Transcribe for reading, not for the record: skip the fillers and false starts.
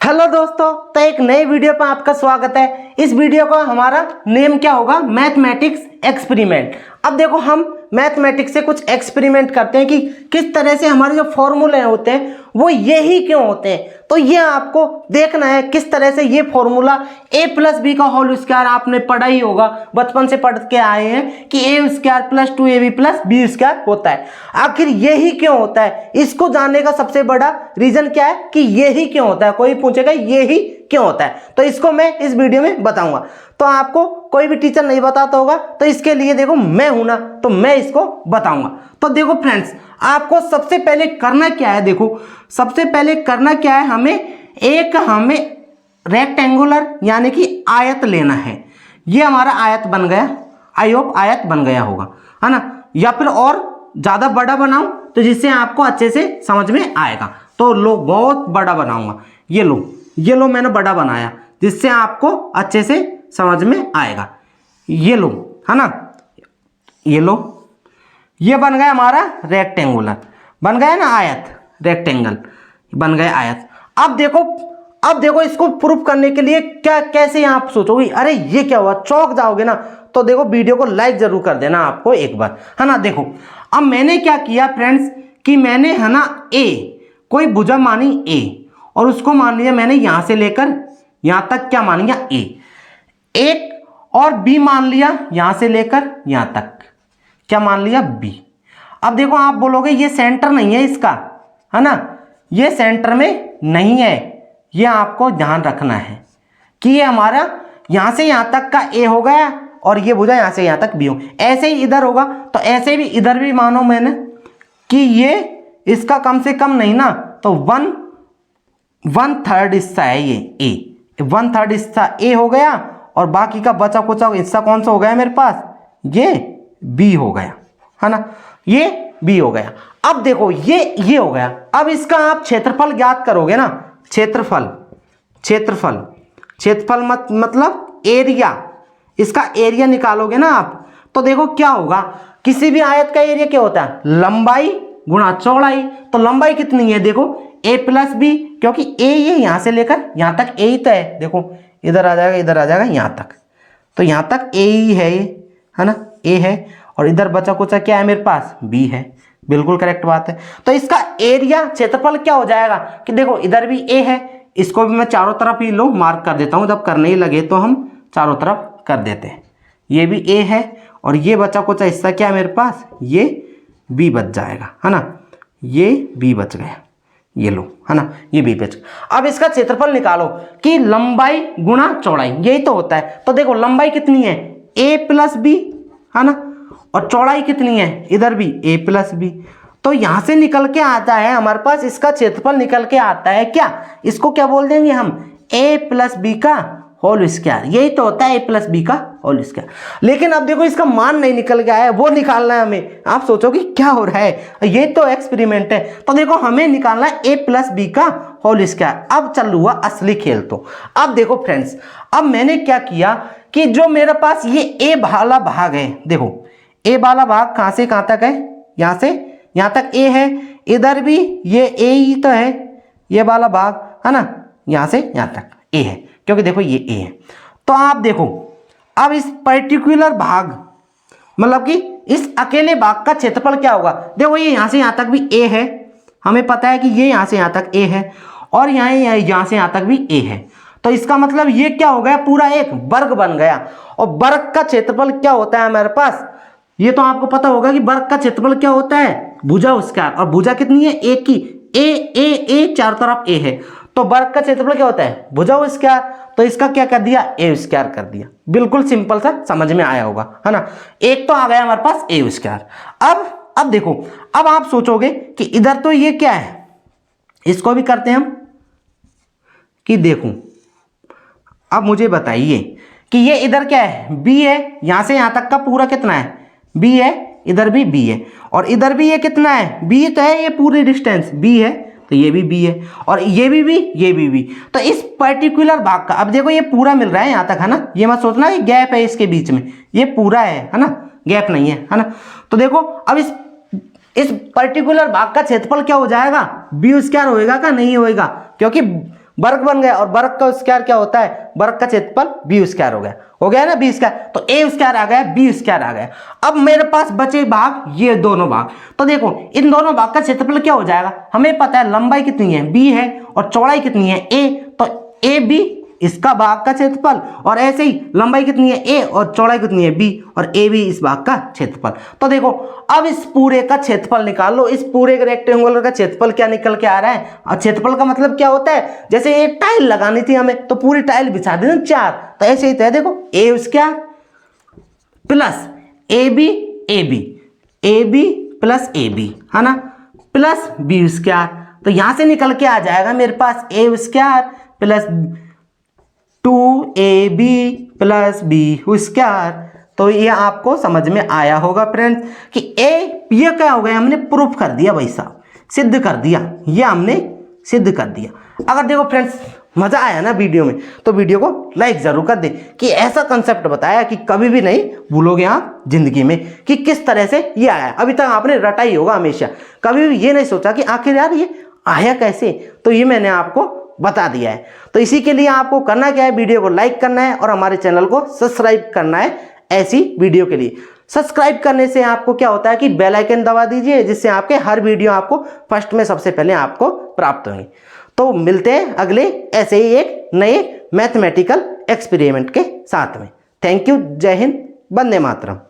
Hello दोस्तों, तो एक नई वीडियो पर आपका स्वागत है। इस वीडियो का हमारा नेम क्या होगा? Mathematics experiment. अब देखो, हम मैथमेटिक्स से कुछ एक्सपेरिमेंट करते हैं कि किस तरह से हमारे जो फॉर्मूले होते हैं वो यही क्यों होते हैं। तो ये आपको देखना है किस तरह से ये फॉर्मूला a प्लस बी का होल स्क्वायर आपने पढ़ा ही होगा, बचपन से पढ़ के आए हैं कि a square plus 2ab plus B square होता है। आखिर यही क्यों होता है, इसको जानने का सबसे बड़ा रीजन क्या है कि यही क्यों होता है। कोई पूछेगा यही क्यों होता है, तो इसको मैं इस वीडियो में बताऊंगा। तो आपको कोई भी टीचर नहीं बताता होगा, तो इसके लिए देखो मैं हूं ना, तो मैं इसको बताऊंगा। तो देखो फ्रेंड्स, आपको सबसे पहले करना क्या है, देखो सबसे पहले करना क्या है, हमें रेक्टेंगुलर यानी कि आयत लेना है। ये हमारा आयत बन गया, आई होप आयत बन गया होगा, है ना। या फिर और ज्यादा बड़ा बनाऊं तो जिससे आपको अच्छे से समझ में आएगा। तो लो, बहुत बड़ा बनाऊंगा। ये लो मैंने बड़ा बनाया जिससे आपको अच्छे से समझ में आएगा। ये लो, है ना, ये लो, ये बन गया हमारा रेक्टेंगुलर, बन गया ना आयत, रेक्टेंगल बन गया आयत। अब देखो इसको प्रूफ करने के लिए क्या कैसे आप सोचोगे अरे ये क्या हुआ, चौंक जाओगे ना। तो देखो वीडियो को लाइक जरूर कर देना आपको एक बार, है ना। देखो अब मैंने क्या किया फ्रेंड्स कि मैंने, है ना, ए कोई भुजा मानी ए, और उसको मान लिया मैंने यहां से लेकर यहां तक, क्या मान लिया ए, एक और बी मान लिया यहां से लेकर यहां तक, क्या मान लिया बी। अब देखो आप बोलोगे ये सेंटर नहीं है इसका, है ना, ये सेंटर में नहीं है। ये आपको ध्यान रखना है कि ये हमारा यहां से यहां तक का ए हो गया और ये भुजा यहां से यहां तक बी हो। ऐसे ही इधर होगा तो ऐसे भी इधर भी मानो मैंने कि ये इसका कम से कम नहीं ना तो वन थर्ड हिस्सा है ये ए, 1/3 हिस्सा ए हो गया और बाकी का बचा कुचा हिस्सा कौन सा हो गया मेरे पास, ये बी हो गया, है ना, ये बी हो गया। अब देखो ये हो गया। अब इसका आप क्षेत्रफल ज्ञात करोगे ना, क्षेत्रफल मतलब एरिया, इसका एरिया निकालोगे ना आप, तो देखो क्या होगा, किसी भी आयत का एरिया क्या होता है, लंबाई गुणा चौड़ाई। तो लंबाई कितनी है, देखो a प्लस बी, क्योंकि a ये यहां से लेकर यहां तक a ही तो है। देखो इधर आ जाएगा, इधर आ जाएगा यहां तक, तो यहां तक a ही है, ये है ना, a है, और इधर बचा कुचा क्या है मेरे पास, b है। बिल्कुल करेक्ट बात है। तो इसका एरिया क्षेत्रफल क्या हो जाएगा कि देखो इधर भी a है, इसको भी मैं चारों तरफ ही लो मार्क कर देता हूं, जब करने ही लगे तो हम चारों तरफ कर देते हैं। ये भी a है और ये बचा कुचा हिस्सा क्या है मेरे पास, ये b बच जाएगा, है ना, ये b बच गया, ये लो, है ना, ये b बच गया। अब इसका क्षेत्रफल निकालो कि लंबाई गुणा चौड़ाई, यही तो होता है। तो देखो लंबाई कितनी है, a प्लस बी, है ना, और चौड़ाई कितनी है, इधर भी a प्लस बी। तो यहां से निकल के आता है हमारे पास, इसका क्षेत्रफल निकल के आता है क्या, इसको क्या बोल देंगे हम, a प्लस बी का होल स्क्वायर। यही तो होता है a प्लस बी का होल स्क्वायर। लेकिन अब देखो इसका मान नहीं निकल गया है, वो निकालना है हमें। आप सोचोगे क्या हो रहा है, ये तो एक्सपेरिमेंट है। तो देखो हमें निकालना है a प्लस बी का होल स्क्वायर। अब चल हुआ असली खेल। तो अब देखो फ्रेंड्स, अब मैंने क्या किया कि जो मेरे पास ये a वाला भाग है, देखो a वाला भाग कहां से कहां तक है, यहां से यहां तक a है, इधर भी ये a ही तो है, ये वाला भाग, है ना, यहां से यहां तक a है, क्योंकि देखो ये a है। तो आप देखो अब इस पर्टिकुलर भाग, मतलब कि इस अकेले भाग का क्षेत्रफल क्या होगा, देखो ये यहां से यहां तक भी a है, हमें पता है कि ये यहां से यहां तक a है, और यहां से यहां तक भी a है। तो इसका मतलब ये क्या हो गया, पूरा एक वर्ग बन गया। और वर्ग का क्षेत्रफल क्या होता है हमारे पास, ये तो आपको पता होगा कि वर्ग का क्षेत्रफल क्या होता है, भुजा स्क्वायर। और भुजा कितनी है, एक की, ए चारों तरफ a है, तो वर्ग का क्षेत्रफल क्या होता है, भुजा स्क्वायर। तो इसका क्या कर दिया, a स्क्वायर कर दिया। बिल्कुल सिंपल सा, समझ में आया होगा, है ना। एक तो आ गया हमारे पास a स्क्वायर। अब देखो, अब आप सोचोगे कि इधर तो ये क्या है, इसको भी करते हैं हम कि देखो, अब मुझे बताइए कि ये इधर क्या है, b है, यहां से यहां तक का पूरा कितना है, b है, इधर भी b है, और इधर भी ये कितना है, b तो है, ये पूरी डिस्टेंस b है, तो ये भी b है, और ये भी b, ये भी b। तो इस पर्टिकुलर भाग का, अब देखो ये पूरा मिल रहा है यहां तक, है ना, ये मत सोचना ये गैप है इसके बीच में, ये पूरा है ना, गैप नहीं है ना। तो देखो अब इस पर्टिकुलर भाग का क्षेत्रफल क्या हो जाएगा, b स्क्वायर होएगा का नहीं होएगा, क्योंकि वर्ग बन गया, और वर्ग का स्क्वायर क्या होता है, वर्ग का क्षेत्रफल बी स्क्वायर हो गया ना बी स्क्वायर, तो ए स्क्वायर आ गया, बी स्क्वायर आ गया। अब मेरे पास बचे भाग ये दोनों भाग, तो देखो इन दोनों भाग का क्षेत्रफल क्या हो जाएगा, हमें पता है लंबाई कितनी है बी है और चौड़ाई कितनी है ए, तो ए बी इसका भाग का क्षेत्रफल, और ऐसे ही लंबाई कितनी है ए और चौड़ाई कितनी है बी, और ए भी इस भाग का क्षेत्रफल। तो देखो अब इस पूरे का क्षेत्रफल निकाल लो, इस पूरे रेक्टेंगुलर का क्षेत्रफल क्या निकल के आ रहा है, और क्षेत्रफल का मतलब क्या होता है, जैसे ये टाइल लगानी थी हमें तो पूरी टाइल बिछा दी ना 4, तो ऐसे ही तो देखो a square plus a b plus a b है ना, प्लस बी स्क्वायर, तो यहां से निकल के आ जाएगा मेरे पास a square plus 2ab plus B square. तो ये आपको समझ में आया होगा फ्रेंड्स कि ये क्या हो गया, हमने प्रूफ कर दिया भाई साहब, सिद्ध कर दिया, ये हमने सिद्ध कर दिया। अगर देखो फ्रेंड्स मजा आया ना वीडियो में, तो वीडियो को लाइक जरूर कर दे, कि ऐसा कंसेप्ट बताया कि कभी भी नहीं भूलोगे आप जिंदगी में कि किस तरह से ये आया। अभी तक आपने रटा ही होगा हमेशा, कभी भी ये नहीं सोचा कि आखिर यार ये आया कैसे, तो ये मैंने आपको बता दिया है। तो इसी के लिए आपको करना क्या है, वीडियो को लाइक करना है और हमारे चैनल को सब्सक्राइब करना है ऐसी वीडियो के लिए। सब्सक्राइब करने से आपको क्या होता है कि बेल आइकन दबा दीजिए, जिससे आपके हर वीडियो आपको फर्स्ट में सबसे पहले आपको प्राप्त होंगे। तो मिलते हैं अगले ऐसे ही एक नए मैथमेटिकल एक्सपेरिमेंट के साथ में। थैंक यू, जय हिंद, वंदे मातरम।